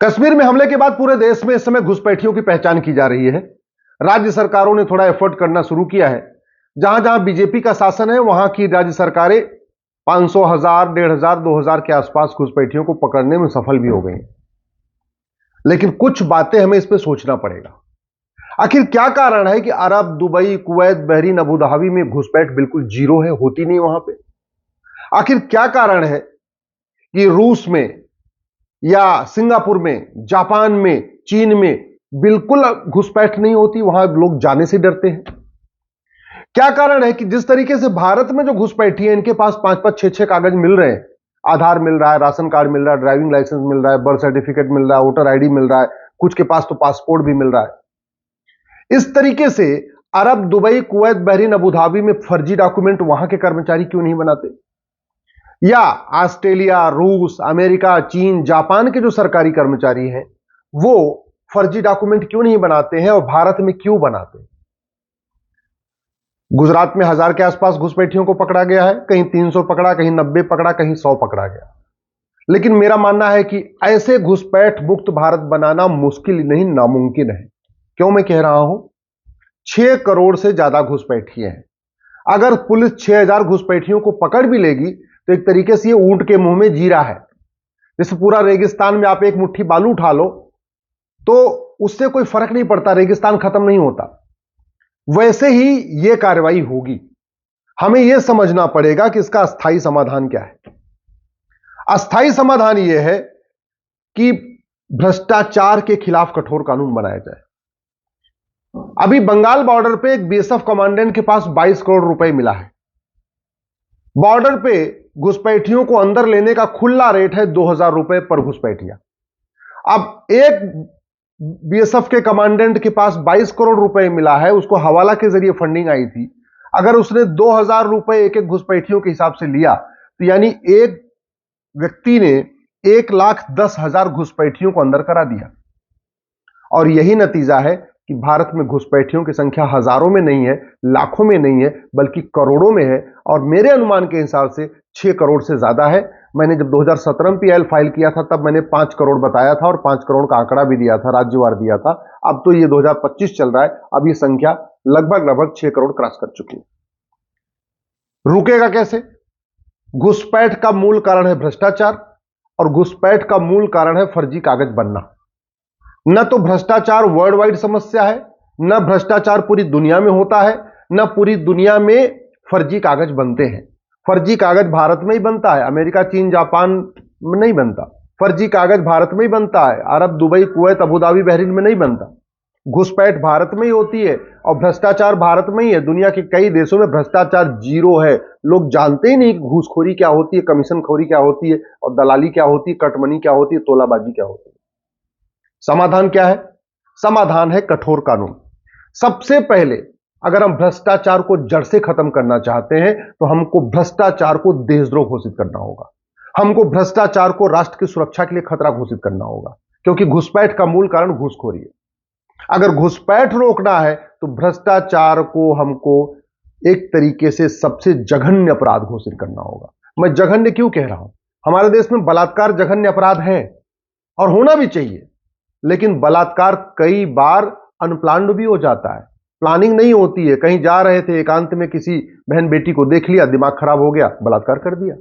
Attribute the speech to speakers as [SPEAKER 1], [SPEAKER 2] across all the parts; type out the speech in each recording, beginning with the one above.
[SPEAKER 1] कश्मीर में हमले के बाद पूरे देश में इस समय घुसपैठियों की पहचान की जा रही है। राज्य सरकारों ने थोड़ा एफर्ट करना शुरू किया है। जहां जहां बीजेपी का शासन है वहां की राज्य सरकारें 500, 1000, 1500, 2000 के आसपास घुसपैठियों को पकड़ने में सफल भी हो गई। लेकिन कुछ बातें हमें इस पर सोचना पड़ेगा। आखिर क्या कारण है कि Arab, Dubai, Kuwait, Bahrain, Abu Dhabi में घुसपैठ बिल्कुल जीरो है, होती नहीं वहां पे? आखिर क्या कारण है कि रूस में या सिंगापुर में, जापान में, चीन में बिल्कुल घुसपैठ नहीं होती, वहां लोग जाने से डरते हैं? क्या कारण है कि जिस तरीके से भारत में जो घुसपैठी है इनके पास 5-5, 6-6 कागज मिल रहे हैं, आधार मिल रहा है, राशन कार्ड मिल रहा है, ड्राइविंग लाइसेंस मिल रहा है, बर्थ सर्टिफिकेट मिल रहा है, वोटर आईडी मिल रहा है, कुछ के पास तो पासपोर्ट भी मिल रहा है। इस तरीके से Arab, Dubai, Kuwait, Bahrain, Abu Dhabi में फर्जी डॉक्यूमेंट वहां के कर्मचारी क्यों नहीं बनाते? या ऑस्ट्रेलिया, रूस, अमेरिका, चीन, जापान के जो सरकारी कर्मचारी हैं वो फर्जी डॉक्यूमेंट क्यों नहीं बनाते हैं और भारत में क्यों बनाते हैं? गुजरात में 1000 के आसपास घुसपैठियों को पकड़ा गया है, कहीं 300 पकड़ा, कहीं 90 पकड़ा, कहीं 100 पकड़ा गया। लेकिन मेरा मानना है कि ऐसे घुसपैठ मुक्त भारत बनाना मुश्किल नहीं, नामुमकिन है। क्यों मैं कह रहा हूं? 6 करोड़ से ज्यादा घुसपैठी हैं। अगर पुलिस 6000 घुसपैठियों को पकड़ भी लेगी तो एक तरीके से ये ऊंट के मुंह में जीरा है। जैसे पूरा रेगिस्तान में आप एक मुट्ठी बालू उठा लो तो उससे कोई फर्क नहीं पड़ता, रेगिस्तान खत्म नहीं होता। वैसे ही यह कार्रवाई होगी। हमें यह समझना पड़ेगा कि इसका अस्थायी समाधान क्या है। अस्थायी समाधान यह है कि भ्रष्टाचार के खिलाफ कठोर कानून बनाया जाए। अभी बंगाल बॉर्डर पे एक बीएसएफ कमांडेंट के पास 22 करोड़ रुपए मिला है। बॉर्डर पे घुसपैठियों को अंदर लेने का खुला रेट है 2000 रुपए पर घुसपैठिया। अब एक बीएसएफ के कमांडेंट के पास 22 करोड़ रुपए मिला है, उसको हवाला के जरिए फंडिंग आई थी। अगर उसने 2000 रुपए एक एक घुसपैठियों के हिसाब से लिया तो यानी एक व्यक्ति ने 1,10,000 घुसपैठियों को अंदर करा दिया। और यही नतीजा है कि भारत में घुसपैठियों की संख्या हजारों में नहीं है, लाखों में नहीं है, बल्कि करोड़ों में है। और मेरे अनुमान के हिसाब से 6 करोड़ से ज्यादा है। मैंने जब 2017 में पीएल फाइल किया था तब मैंने 5 करोड़ बताया था और 5 करोड़ का आंकड़ा भी दिया था, राज्यवार दिया था। अब तो ये 2025 चल रहा है, अब ये संख्या लगभग 6 करोड़ क्रॉस कर चुकी है। रुकेगा कैसे? घुसपैठ का मूल कारण है भ्रष्टाचार और घुसपैठ का मूल कारण है फर्जी कागज बनना। न तो भ्रष्टाचार वर्ल्ड वाइड समस्या है, न भ्रष्टाचार पूरी दुनिया में होता है, न पूरी दुनिया में फर्जी कागज बनते हैं। फर्जी कागज भारत में ही बनता है, अमेरिका, चीन, जापान में नहीं बनता। फर्जी कागज भारत में ही बनता है, Arab, Dubai, Kuwait, Abu Dhabi, Bahrain में नहीं बनता। घुसपैठ भारत में ही होती है और भ्रष्टाचार भारत में ही है। दुनिया के कई देशों में भ्रष्टाचार जीरो है। लोग जानते ही नहीं कि घूसखोरी क्या होती है, कमीशन खोरी क्या होती है और दलाली क्या होती है, कटमनी क्या होती है, तोलाबाजी क्या होती है। समाधान क्या है? समाधान है कठोर कानून। सबसे पहले अगर हम भ्रष्टाचार को जड़ से खत्म करना चाहते हैं तो हमको भ्रष्टाचार को देशद्रोह घोषित करना होगा। हमको भ्रष्टाचार को राष्ट्र की सुरक्षा के लिए खतरा घोषित करना होगा, क्योंकि घुसपैठ का मूल कारण घूसखोरी है। अगर घुसपैठ रोकना है तो भ्रष्टाचार को हमको एक तरीके से सबसे जघन्य अपराध घोषित करना होगा। मैं जघन्य क्यों कह रहा हूं? हमारे देश में बलात्कार जघन्य अपराध है और होना भी चाहिए, लेकिन बलात्कार कई बार अनप्लान्ड भी हो जाता है, प्लानिंग नहीं होती है। कहीं जा रहे थे, एकांत में किसी बहन बेटी को देख लिया, दिमाग खराब हो गया, बलात्कार कर दिया।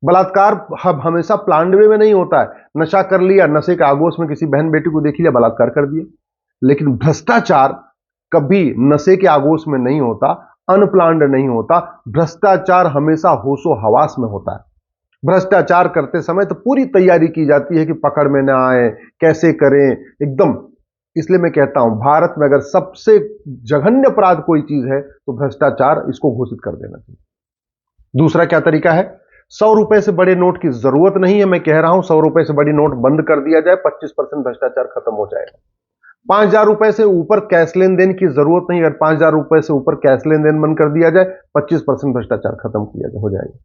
[SPEAKER 1] बलात्कार हमेशा प्लान्ड वे में नहीं होता है। नशा कर लिया, नशे के आगोश में किसी बहन बेटी को देख लिया, बलात्कार कर दिया। लेकिन भ्रष्टाचार कभी नशे के आगोश में नहीं होता, अनप्लान्ड नहीं होता। भ्रष्टाचार हमेशा होशो हवास में होता है। भ्रष्टाचार करते समय तो पूरी तैयारी की जाती है कि पकड़ में ना आए, कैसे करें, एकदम। इसलिए मैं कहता हूं भारत में अगर सबसे जघन्य अपराध कोई चीज है तो भ्रष्टाचार, इसको घोषित कर देना चाहिए। दूसरा क्या तरीका है? 100 रुपए से बड़े नोट की जरूरत नहीं है। मैं कह रहा हूं 100 रुपए से बड़ी नोट बंद कर दिया जाए, 25% भ्रष्टाचार खत्म हो जाएगा। 5000 रुपए से ऊपर कैश लेन देन की जरूरत नहीं। अगर 5000 रुपए से ऊपर कैश लेन देन बंद कर दिया जाए, 25% भ्रष्टाचार खत्म किया हो जाएगा।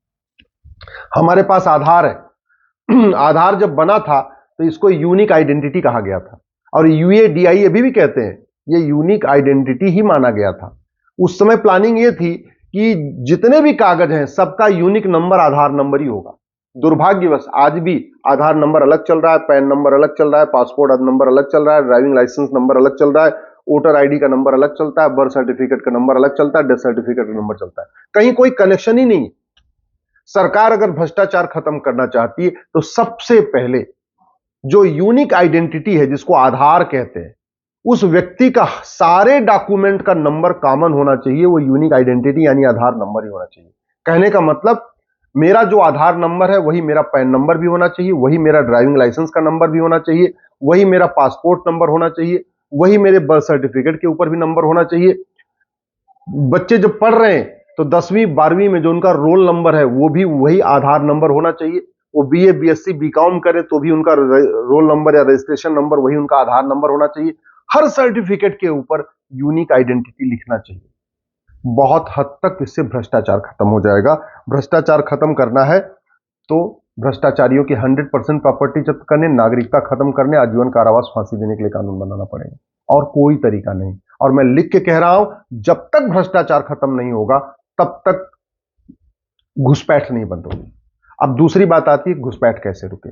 [SPEAKER 1] हमारे पास आधार है। आधार जब बना था तो इसको यूनिक आइडेंटिटी कहा गया था और यूएडीआई अभी भी कहते हैं, ये यूनिक आइडेंटिटी ही माना गया था। उस समय प्लानिंग ये थी कि जितने भी कागज हैं सबका यूनिक नंबर आधार नंबर ही होगा। दुर्भाग्यवश आज भी आधार नंबर अलग चल रहा है, पैन नंबर अलग चल रहा है, पासपोर्ट नंबर अलग चल रहा है, ड्राइविंग लाइसेंस नंबर अलग चल रहा है, वोटर आईडी का नंबर अलग चलता है, बर्थ सर्टिफिकेट का नंबर अलग चलता है, डेथ सर्टिफिकेट का नंबर चलता है, कहीं कोई कनेक्शन ही नहीं। सरकार अगर भ्रष्टाचार खत्म करना चाहती है तो सबसे पहले जो यूनिक आइडेंटिटी है, जिसको आधार कहते हैं, उस व्यक्ति का सारे डॉक्यूमेंट का नंबर कॉमन होना चाहिए। वो यूनिक आइडेंटिटी यानी आधार नंबर ही होना चाहिए। कहने का मतलब, मेरा जो आधार नंबर है वही मेरा पैन नंबर भी होना चाहिए, वही मेरा ड्राइविंग लाइसेंस का नंबर भी होना चाहिए, वही मेरा पासपोर्ट नंबर होना चाहिए, वही मेरे बर्थ सर्टिफिकेट के ऊपर भी नंबर होना चाहिए। बच्चे जब पढ़ रहे हैं तो 10वीं 12वीं में जो उनका रोल नंबर है वो भी वही आधार नंबर होना चाहिए। वो बीए बीएससी बीकॉम करे तो भी उनका रोल नंबर या रजिस्ट्रेशन नंबर वही उनका आधार नंबर होना चाहिए। हर सर्टिफिकेट के ऊपर यूनिक आइडेंटिटी लिखना चाहिए। बहुत हद तक इससे भ्रष्टाचार खत्म हो जाएगा। भ्रष्टाचार खत्म करना है तो भ्रष्टाचारियों की 100% प्रॉपर्टी जब्त करने, नागरिकता खत्म करने, आजीवन कारावास फांसी देने के लिए कानून बनाना पड़ेगा, और कोई तरीका नहीं। और मैं लिख के कह रहा हूं, जब तक भ्रष्टाचार खत्म नहीं होगा तब तक घुसपैठ नहीं बंद होगी। अब दूसरी बात आती है, घुसपैठ कैसे रुके।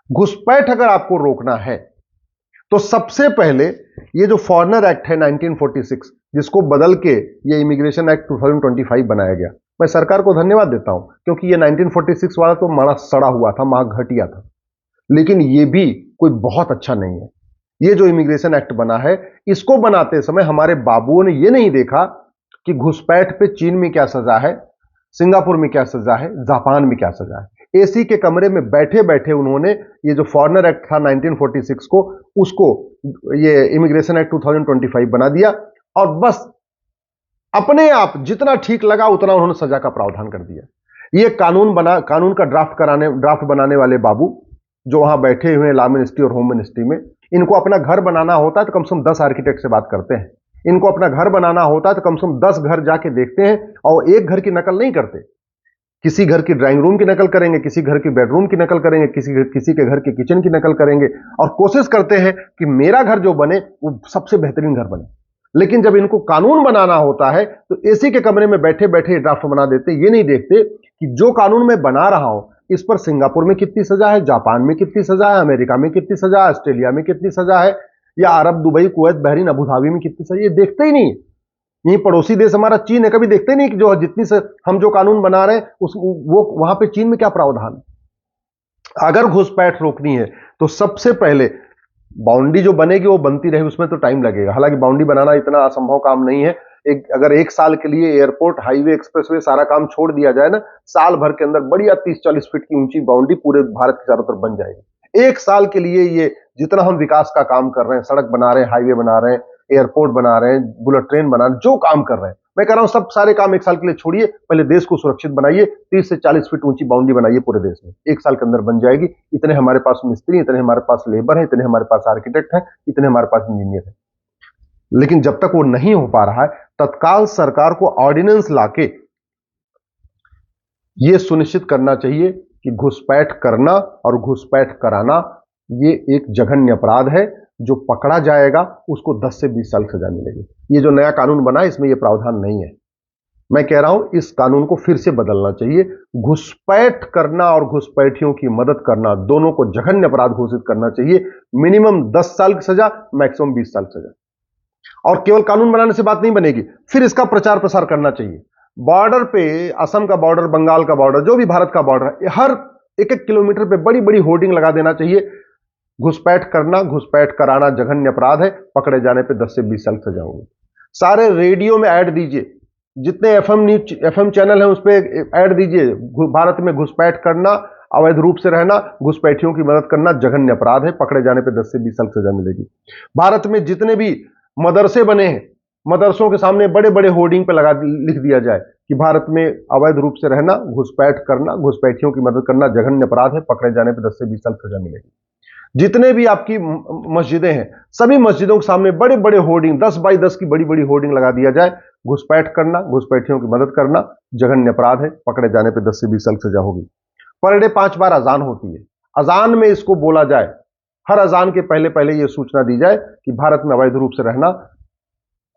[SPEAKER 1] घुसपैठ अगर आपको रोकना है तो सबसे पहले ये जो फॉरेनर एक्ट है 1946, जिसको बदल के ये इमिग्रेशन एक्ट 2025 बनाया गया, मैं सरकार को धन्यवाद देता हूं, क्योंकि ये 1946 वाला तो माड़ा सड़ा हुआ था, मां घटिया था, लेकिन ये भी कोई बहुत अच्छा नहीं है। ये जो इमिग्रेशन एक्ट बना है, इसको बनाते समय हमारे बाबुओं ने ये नहीं देखा कि घुसपैठ पे चीन में क्या सजा है, सिंगापुर में क्या सजा है, जापान में क्या सजा है। एसी के कमरे में बैठे बैठे उन्होंने ये जो फॉरेनर एक्ट था 1946 को, उसको ये इमिग्रेशन एक्ट 2025 बना दिया, और बस अपने आप जितना ठीक लगा उतना उन्होंने सजा का प्रावधान कर दिया। ये कानून का ड्राफ्ट बनाने वाले बाबू जो वहां बैठे हुए हैं लॉ मिनिस्ट्री और होम मिनिस्ट्री में, इनको अपना घर बनाना होता है तो कम से कम 10 आर्किटेक्ट से बात करते हैं। इनको अपना घर बनाना होता है तो कम से कम 10 घर जाके देखते हैं, और एक घर की नकल नहीं करते। किसी घर की ड्राइंग रूम की नकल करेंगे, किसी घर की बेडरूम की नकल करेंगे, किसी के घर के किचन की नकल करेंगे, और कोशिश करते हैं कि मेरा घर जो बने वो सबसे बेहतरीन घर बने। लेकिन जब इनको कानून बनाना होता है तो एसी के कमरे में बैठे बैठे ड्राफ्ट बना देते। ये नहीं देखते कि जो कानून मैं बना रहा हूं इस पर सिंगापुर में कितनी सजा है, जापान में कितनी सजा है, अमेरिका में कितनी सजा है, ऑस्ट्रेलिया में कितनी सजा है, या Arab, Dubai, Kuwait, Bahrain, Abu Dhabi में कितनी सजा। ये देखते ही नहीं। यही पड़ोसी देश हमारा चीन है, कभी देखते नहीं कि जो जितनी से हम जो कानून बना रहे हैं वो वहां पे चीन में क्या प्रावधान है। अगर घुसपैठ रोकनी है तो सबसे पहले बाउंड्री जो बनेगी वो बनती रहे, उसमें तो टाइम लगेगा। हालांकि बाउंड्री बनाना इतना असंभव काम नहीं है। अगर एक साल के लिए एयरपोर्ट, हाईवे, एक्सप्रेसवे सारा काम छोड़ दिया जाए ना, साल भर के अंदर बढ़िया 30-40 फीट की ऊंची बाउंड्री पूरे भारत के चारों तरफ बन जाएगी। एक साल के लिए ये जितना हम विकास का काम कर रहे हैं, सड़क बना रहे हैं, हाईवे बना रहे हैं, एयरपोर्ट बना रहे हैं, बुलेट ट्रेन बना रहे हैं, जो काम कर रहे हैं, मैं कह रहा हूं सब सारे काम एक साल के लिए छोड़िए, पहले देश को सुरक्षित बनाइए। 30 से 40 फीट ऊंची बाउंड्री बनाइए पूरे देश में, एक साल के अंदर बन जाएगी। इतने हमारे पास मिस्त्री, इतने हमारे पास लेबर है, इतने हमारे पास आर्किटेक्ट है, इतने हमारे पास इंजीनियर है। लेकिन जब तक वो नहीं हो पा रहा है, तत्काल सरकार को ऑर्डिनेंस लाके ये सुनिश्चित करना चाहिए कि घुसपैठ करना और घुसपैठ कराना ये एक जघन्य अपराध है। जो पकड़ा जाएगा उसको 10 से 20 साल सजा मिलेगी। ये जो नया कानून बना है इसमें ये प्रावधान नहीं है। मैं कह रहा हूं इस कानून को फिर से बदलना चाहिए। घुसपैठ करना और घुसपैठियों की मदद करना दोनों को जघन्य अपराध घोषित करना चाहिए। मिनिमम 10 साल की सजा, मैक्सिमम 20 साल सजा। और केवल कानून बनाने से बात नहीं बनेगी, फिर इसका प्रचार प्रसार करना चाहिए। बॉर्डर पे, असम का बॉर्डर, बंगाल का बॉर्डर, जो भी भारत का बॉर्डर है, हर 1-1 किलोमीटर पे बड़ी बड़ी होर्डिंग लगा देना चाहिए। घुसपैठ करना, घुसपैठ कराना जघन्य अपराध है, पकड़े जाने पे 10 से 20 साल सजा होगी। सारे रेडियो में ऐड दीजिए, जितने एफएम चैनल हैं उस पर ऐड दीजिए। भारत में घुसपैठ करना, अवैध रूप से रहना, घुसपैठियों की मदद करना जघन्य अपराध है, पकड़े जाने पे 10 से 20 साल सजा मिलेगी। भारत में जितने भी मदरसे बने हैं, मदरसों के सामने बड़े बड़े होर्डिंग पे लिख दिया जाए कि भारत में अवैध रूप से रहना, घुसपैठ करना, घुसपैठियों की मदद करना जघन्य अपराध है, पकड़े जाने पे 10 से 20 साल सजा मिलेगी। जितने भी आपकी मस्जिदें हैं, सभी मस्जिदों के सामने बड़े बड़े होर्डिंग, 10 बाई 10 की बड़ी बड़ी होर्डिंग लगा दिया जाए, घुसपैठ करना, घुसपैठियों की मदद करना जघन्य अपराध है, पकड़े जाने पे 10 से 20 साल सजा होगी। पर डे 5 बार अजान होती है, अजान में इसको बोला जाए, हर अजान के पहले पहले यह सूचना दी जाए कि भारत में अवैध रूप से रहना,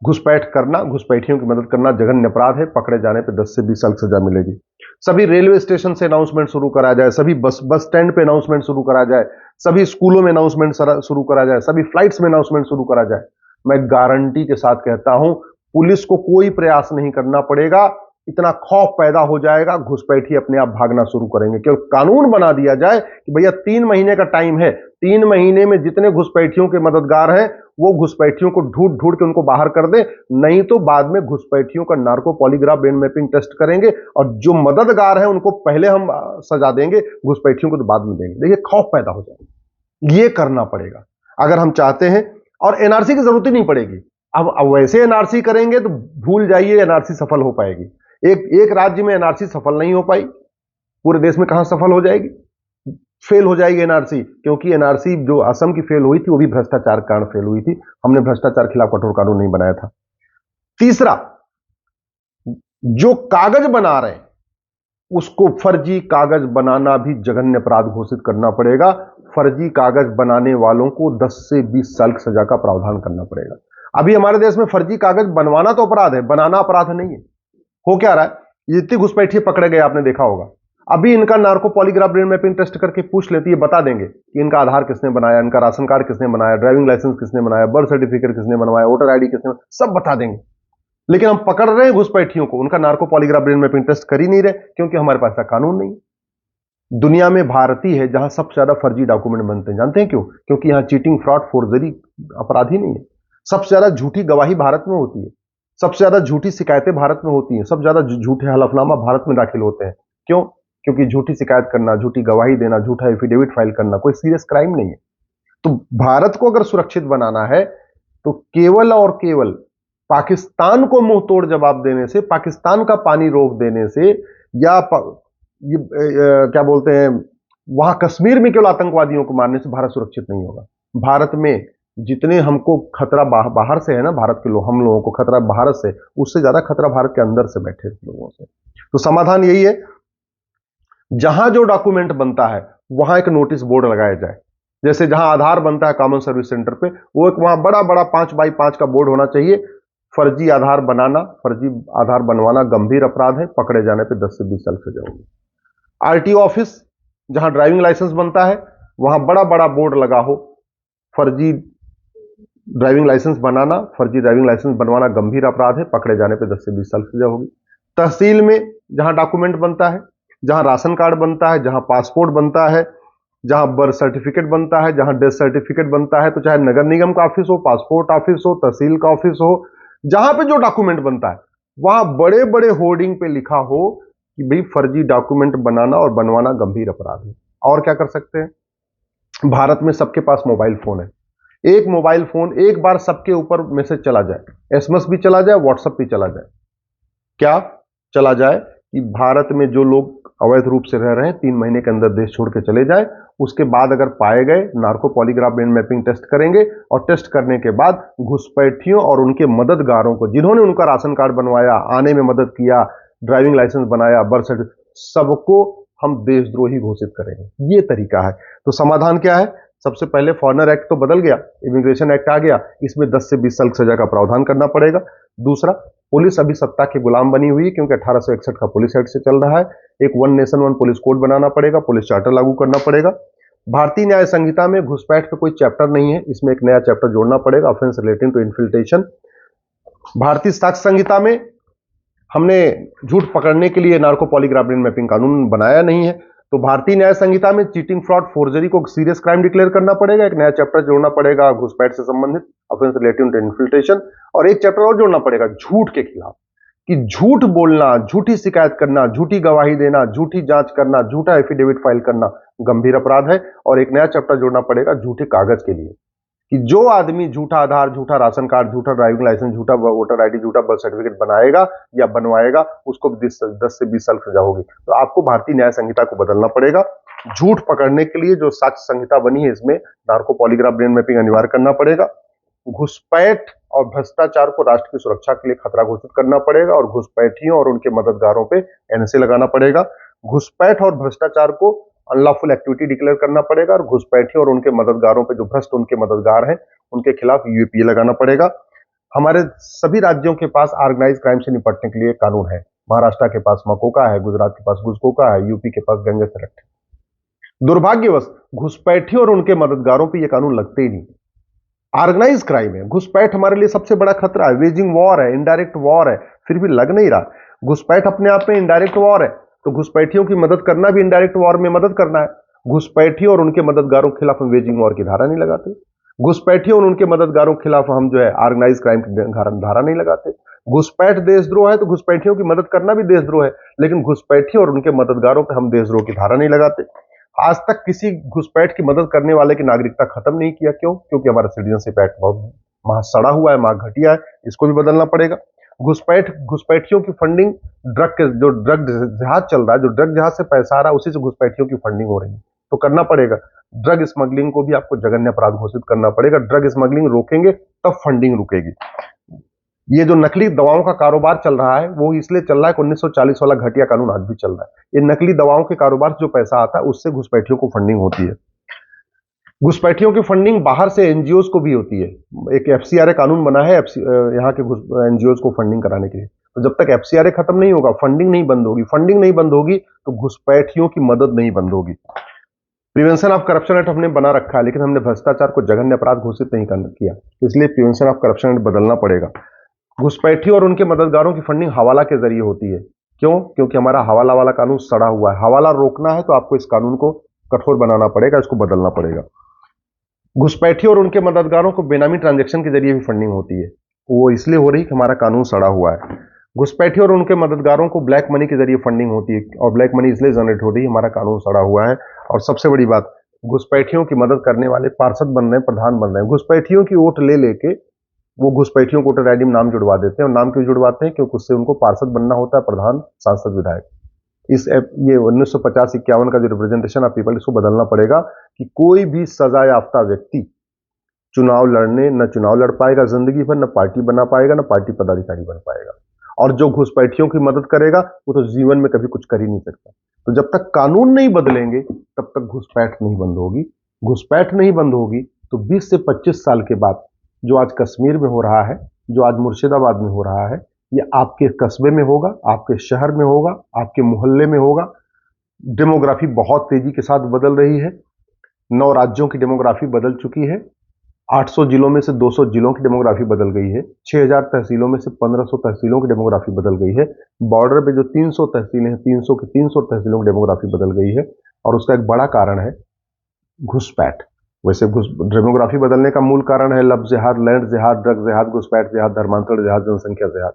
[SPEAKER 1] घुसपैठ करना, घुसपैठियों की मदद करना जघन्य अपराध है, पकड़े जाने पे 10 से 20 साल सजा मिलेगी। सभी रेलवे स्टेशन से अनाउंसमेंट शुरू करा जाए, सभी बस स्टैंड पे अनाउंसमेंट शुरू करा जाए, सभी स्कूलों में अनाउंसमेंट शुरू करा जाए, सभी फ्लाइट्स में अनाउंसमेंट शुरू करा जाए। मैं गारंटी के साथ कहता हूं, पुलिस को कोई प्रयास नहीं करना पड़ेगा, इतना खौफ पैदा हो जाएगा, घुसपैठी अपने आप भागना शुरू करेंगे। केवल कानून बना दिया जाए कि भैया 3 महीने का टाइम है, 3 महीने में जितने घुसपैठियों के मददगार हैं वो घुसपैठियों को ढूंढ ढूंढ के उनको बाहर कर दे, नहीं तो बाद में घुसपैठियों का narco polygraph brain mapping test करेंगे और जो मददगार हैं उनको पहले हम सजा देंगे, घुसपैठियों को तो बाद में देंगे। देखिए खौफ पैदा हो जाएगा, ये करना पड़ेगा अगर हम चाहते हैं। और एनआरसी की जरूरत ही नहीं पड़ेगी। अब वैसे एनआरसी करेंगे तो भूल जाइए एनआरसी सफल हो पाएगी। एक राज्य में एनआरसी सफल नहीं हो पाई, पूरे देश में कहां सफल हो जाएगी? फेल हो जाएगी एनआरसी, क्योंकि एनआरसी जो असम की फेल हुई थी वो भी भ्रष्टाचार के कारण फेल हुई थी। हमने भ्रष्टाचार खिलाफ कठोर कानून नहीं बनाया था। तीसरा, जो कागज बना रहे हैं उसको फर्जी कागज बनाना भी जघन्य अपराध घोषित करना पड़ेगा। फर्जी कागज बनाने वालों को 10 से 20 साल की सजा का प्रावधान करना पड़ेगा। अभी हमारे देश में फर्जी कागज बनवाना तो अपराध है, बनाना अपराध नहीं है। हो क्या रहा है, ये इतनी घुसपैठी पकड़े गए, आपने देखा होगा। अभी इनका narco polygraph brain mapping test करके पूछ लेती है, बता देंगे कि इनका आधार किसने बनाया, इनका राशन कार्ड किसने बनाया, ड्राइविंग लाइसेंस किसने बनाया, बर्थ सर्टिफिकेट किसने बनवाया, वोटर आईडी किसने, सब बता देंगे। लेकिन हम पकड़ रहे हैं घुसपैठियों को, उनका narco polygraph brain mapping test कर ही नहीं रहे, क्योंकि हमारे पास ऐसा कानून नहीं। दुनिया में भारत ही है जहां सबसे ज्यादा फर्जी डॉक्यूमेंट बनते हैं। जानते हैं क्यों? क्योंकि यहां चीटिंग, फ्रॉड, फोर्जरी अपराध ही नहीं है। सबसे ज्यादा झूठी गवाही भारत में होती है, सबसे ज्यादा झूठी शिकायतें भारत में होती हैं, सबसे ज्यादा झूठे हलफनामा भारत में दाखिल होते हैं। क्यों? क्योंकि झूठी शिकायत करना, झूठी गवाही देना, झूठा एफिडेविट फाइल करना कोई सीरियस क्राइम नहीं है। तो भारत को अगर सुरक्षित बनाना है तो केवल और केवल पाकिस्तान को मुंह तोड़ जवाब देने से, पाकिस्तान का पानी रोक देने से, या क्या बोलते हैं, वहां कश्मीर में केवल आतंकवादियों को मारने से भारत सुरक्षित नहीं होगा। भारत में जितने हमको खतरा बाहर से है ना, भारत के लोग, हम लोगों को खतरा भारत से, उससे ज्यादा खतरा भारत के अंदर से बैठे लोगों से। तो समाधान यही है, जहां जो डॉक्यूमेंट बनता है वहां एक नोटिस बोर्ड लगाया जाए। जैसे जहां आधार बनता है कॉमन सर्विस सेंटर पे, वो एक वहां बड़ा बड़ा 5x5 का बोर्ड होना चाहिए। फर्जी आधार बनाना, फर्जी आधार बनवाना गंभीर अपराध है, पकड़े जाने पे 10 से 20 साल सजा होगी। आरटीओ ऑफिस जहां ड्राइविंग लाइसेंस बनता है वहां बड़ा बड़ा बोर्ड लगा हो, फर्जी ड्राइविंग लाइसेंस बनाना, फर्जी ड्राइविंग लाइसेंस बनवाना गंभीर अपराध है, पकड़े जाने पे 10 से 20 साल सजा होगी। तहसील में जहां डॉक्यूमेंट बनता है, जहां राशन कार्ड बनता है, जहां पासपोर्ट बनता है, जहां बर्थ सर्टिफिकेट बनता है, जहां डेथ सर्टिफिकेट बनता है, तो चाहे नगर निगम का ऑफिस हो, पासपोर्ट ऑफिस हो, तहसील का ऑफिस हो, जहां पे जो डॉक्यूमेंट बनता है वहां बड़े बड़े होर्डिंग पे लिखा हो कि भाई फर्जी डॉक्यूमेंट बनाना और बनवाना गंभीर अपराध है। और क्या कर सकते हैं? भारत में सबके पास मोबाइल फोन है। एक मोबाइल फोन एक बार सबके ऊपर मैसेज चला जाए, एसएमएस भी चला जाए, व्हाट्सएप भी चला जाए। क्या चला जाए? कि भारत में जो लोग अवैध रूप से रह रहे हैं 3 महीने के अंदर देश छोड़ के चले जाए। उसके बाद अगर पाए गए, narco polygraph brain mapping test करेंगे और टेस्ट करने के बाद घुसपैठियों और उनके मददगारों को, जिन्होंने उनका राशन कार्ड बनवाया, आने में मदद किया, ड्राइविंग लाइसेंस बनाया, बर्थ सर्टिफिकेट, सबको हम देशद्रोही घोषित करेंगे। ये तरीका है। तो समाधान क्या है? सबसे पहले फॉरेनर एक्ट तो बदल गया, इमिग्रेशन एक्ट आ गया, इसमें 10 से 20 साल की सजा का प्रावधान करना पड़ेगा। दूसरा, पुलिस अभी सत्ता की गुलाम बनी हुई है, क्योंकि 1861 का पुलिस एक्ट से चल रहा है। एक one nation one police code बनाना पड़ेगा, पुलिस चार्टर लागू करना पड़ेगा। भारतीय न्याय संहिता में घुसपैठ पे कोई चैप्टर नहीं है, इसमें एक नया चैप्टर जोड़ना पड़ेगा, ऑफेंस रिलेटिंग टू इन्फिल्ट्रेशन। भारतीय साक्ष्य संहिता में हमने झूठ पकड़ने के लिए नार्को पॉलीग्राफ ब्रेन मैपिंग कानून बनाया नहीं है, तो भारतीय न्याय संहिता में चीटिंग, फ्रॉड, फोर्जरी को सीरियस क्राइम डिक्लेयर करना पड़ेगा। एक नया चैप्टर जोड़ना पड़ेगा घुसपैठ से संबंधित, ऑफेंस रिलेटिंग टू इन्फिल्ट्रेशन। और एक चैप्टर और जोड़ना पड़ेगा झूठ के खिलाफ, कि झूठ बोलना, झूठी शिकायत करना, झूठी गवाही देना, झूठी जांच करना, झूठा एफिडेविट फाइल करना गंभीर अपराध है। और एक नया चैप्टर जोड़ना पड़ेगा झूठे कागज के लिए, कि जो आदमी झूठा आधार, झूठा राशन कार्ड, झूठा ड्राइविंग लाइसेंस, झूठा वोटर आईडी, झूठा बर्थ सर्टिफिकेट बनाएगा या बनवाएगा, उसको 10 से 20 साल सजा होगी। तो आपको भारतीय न्याय संहिता को बदलना पड़ेगा। झूठ पकड़ने के लिए जो साक्ष्य संहिता बनी है, इसमें नार्को पॉलीग्राफ ब्रेन मैपिंग अनिवार्य करना पड़ेगा। घुसपैठ और भ्रष्टाचार को राष्ट्र की सुरक्षा के लिए खतरा घोषित करना पड़ेगा और घुसपैठियों और उनके मददगारों पे एनएसए लगाना पड़ेगा। घुसपैठ और भ्रष्टाचार को अनलॉफुल एक्टिविटी डिक्लेयर करना पड़ेगा और घुसपैठियों और उनके मददगारों पे, जो भ्रष्ट उनके मददगार हैं, उनके खिलाफ यूएपीए लगाना पड़ेगा। हमारे सभी राज्यों के पास ऑर्गेनाइज क्राइम से निपटने के लिए कानून है। महाराष्ट्र के पास मकोका है, गुजरात के पास गुजकोका है, यूपी के पास गैंगस्टर एक्ट है। दुर्भाग्यवश घुसपैठियों और उनके मददगारों पर यह कानून लगते ही नहीं। ऑर्गेनाइज क्राइम है, घुसपैठ हमारे लिए सबसे बड़ा खतरा है, वेजिंग वॉर है, इनडायरेक्ट वॉर है, फिर भी लग नहीं रहा। घुसपैठ अपने आप में इनडायरेक्ट वॉर है, तो घुसपैठियों की मदद करना भी इनडायरेक्ट वॉर में मदद करना है। घुसपैठियों और उनके मददगारों के खिलाफ हम वेजिंग वॉर की धारा नहीं लगाते। घुसपैठियों और उनके मददगारों के खिलाफ हम जो है ऑर्गेनाइज क्राइम की धारा नहीं लगाते। घुसपैठ देशद्रोह है तो घुसपैठियों की मदद करना भी देशद्रोह है, लेकिन घुसपैठियों और उनके मददगारों पर हम देशद्रोह की धारा नहीं लगाते। आज तक किसी घुसपैठ की मदद करने वाले की नागरिकता खत्म नहीं किया। क्यों? क्योंकि हमारा सिटीजनशिप एक्ट बहुत वहां सड़ा हुआ है, वहां घटिया है, इसको भी बदलना पड़ेगा। घुसपैठियों की फंडिंग जो ड्रग जहाज चल रहा है, जो ड्रग जहाज से पैसा आ रहा है, उसी से घुसपैठियों की फंडिंग हो रही है, तो करना पड़ेगा। ड्रग स्मगलिंग को भी आपको जघन्य अपराध घोषित करना पड़ेगा। ड्रग स्मगलिंग रोकेंगे तब फंडिंग रुकेगी। ये जो नकली दवाओं का कारोबार चल रहा है वो इसलिए चल रहा है कि 1940 वाला घटिया कानून आज भी चल रहा है। ये नकली दवाओं के कारोबार से जो पैसा आता है उससे घुसपैठियों को फंडिंग होती है। घुसपैठियों की फंडिंग बाहर से एनजीओज को भी होती है। एक एफसीआरए कानून बना है यहाँ के एनजीओज को फंडिंग कराने के लिए। तो जब तक एफसीआरए खत्म नहीं होगा, फंडिंग नहीं बंद होगी। फंडिंग नहीं बंद होगी तो घुसपैठियों की मदद नहीं बंद होगी। प्रिवेंशन ऑफ करप्शन एक्ट हमने बना रखा है, लेकिन हमने भ्रष्टाचार को जघन्य अपराध घोषित नहीं किया, इसलिए प्रिवेंशन ऑफ करप्शन एक्ट बदलना पड़ेगा। घुसपैठियों और उनके मददगारों की फंडिंग हवाला के जरिए होती है। क्यों? क्योंकि हमारा हवाला वाला कानून सड़ा हुआ है। हवाला रोकना है तो आपको इस कानून को कठोर बनाना पड़ेगा, इसको बदलना पड़ेगा। घुसपैठियों और उनके मददगारों को बेनामी ट्रांजैक्शन के जरिए भी फंडिंग होती है, वो इसलिए हो रही कि हमारा कानून सड़ा हुआ है। घुसपैठियों और उनके मददगारों को ब्लैक मनी के जरिए फंडिंग होती है, और ब्लैक मनी इसलिए जनरेट हो रही है, हमारा कानून सड़ा हुआ है। और सबसे बड़ी बात, घुसपैठियों की मदद करने वाले पार्षद बन रहे हैं, प्रधान बन रहे हैं। घुसपैठियों की वोट ले लेके वो घुसपैठियों को वोटर आईडी में नाम जुड़वा देते हैं। और नाम क्यों जुड़वाते हैं? क्योंकि उससे उनको पार्षद बनना होता है, प्रधान, सांसद, विधायक। ये 1950-51 का जो रिप्रेजेंटेशन ऑफ पीपल, इसको बदलना पड़ेगा कि कोई भी सजा याफ्ता व्यक्ति चुनाव लड़ने न चुनाव लड़ पाएगा जिंदगी भर, न पार्टी बना पाएगा, न पार्टी पदाधिकारी बन पाएगा। और जो घुसपैठियों की मदद करेगा वो तो जीवन में कभी कुछ कर ही नहीं सकता। तो जब तक कानून नहीं बदलेंगे तब तक घुसपैठ नहीं बंद होगी। घुसपैठ नहीं बंद होगी तो 20 से 25 साल के बाद जो आज कश्मीर में हो रहा है, जो आज मुर्शिदाबाद में हो रहा है, ये आपके कस्बे में होगा, आपके शहर में होगा, आपके मोहल्ले में होगा। डेमोग्राफी बहुत तेजी के साथ बदल रही है। 9 राज्यों की डेमोग्राफी बदल चुकी है। 800 जिलों में से 200 जिलों की डेमोग्राफी बदल गई है। 6000 तहसीलों में से 1500 तहसीलों की डेमोग्राफी बदल गई है। बॉर्डर पे जो 300 तहसीलें हैं, 300 की 300 तहसीलों की डेमोग्राफी बदल गई है। और उसका एक बड़ा कारण है घुसपैठ। वैसे डेमोग्राफी बदलने का मूल कारण है लव जिहाद, लैंड जिहाद, ड्रग जिहाद, घुसपैठ जिहाद, धर्मांतरण जिहाद, जनसंख्या जिहाद।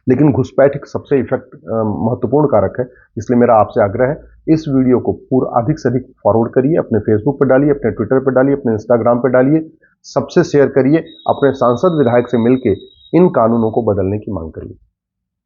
[SPEAKER 1] लेकिन घुसपैठ एक सबसे महत्वपूर्ण कारक है। इसलिए मेरा आपसे आग्रह है, इस वीडियो को पूरा अधिक से अधिक फॉरवर्ड करिए, अपने फेसबुक पर डालिए, अपने ट्विटर पर डालिए, अपने इंस्टाग्राम पर डालिए, सबसे शेयर करिए, अपने सांसद विधायक से मिलकर इन कानूनों को बदलने की मांग करिए।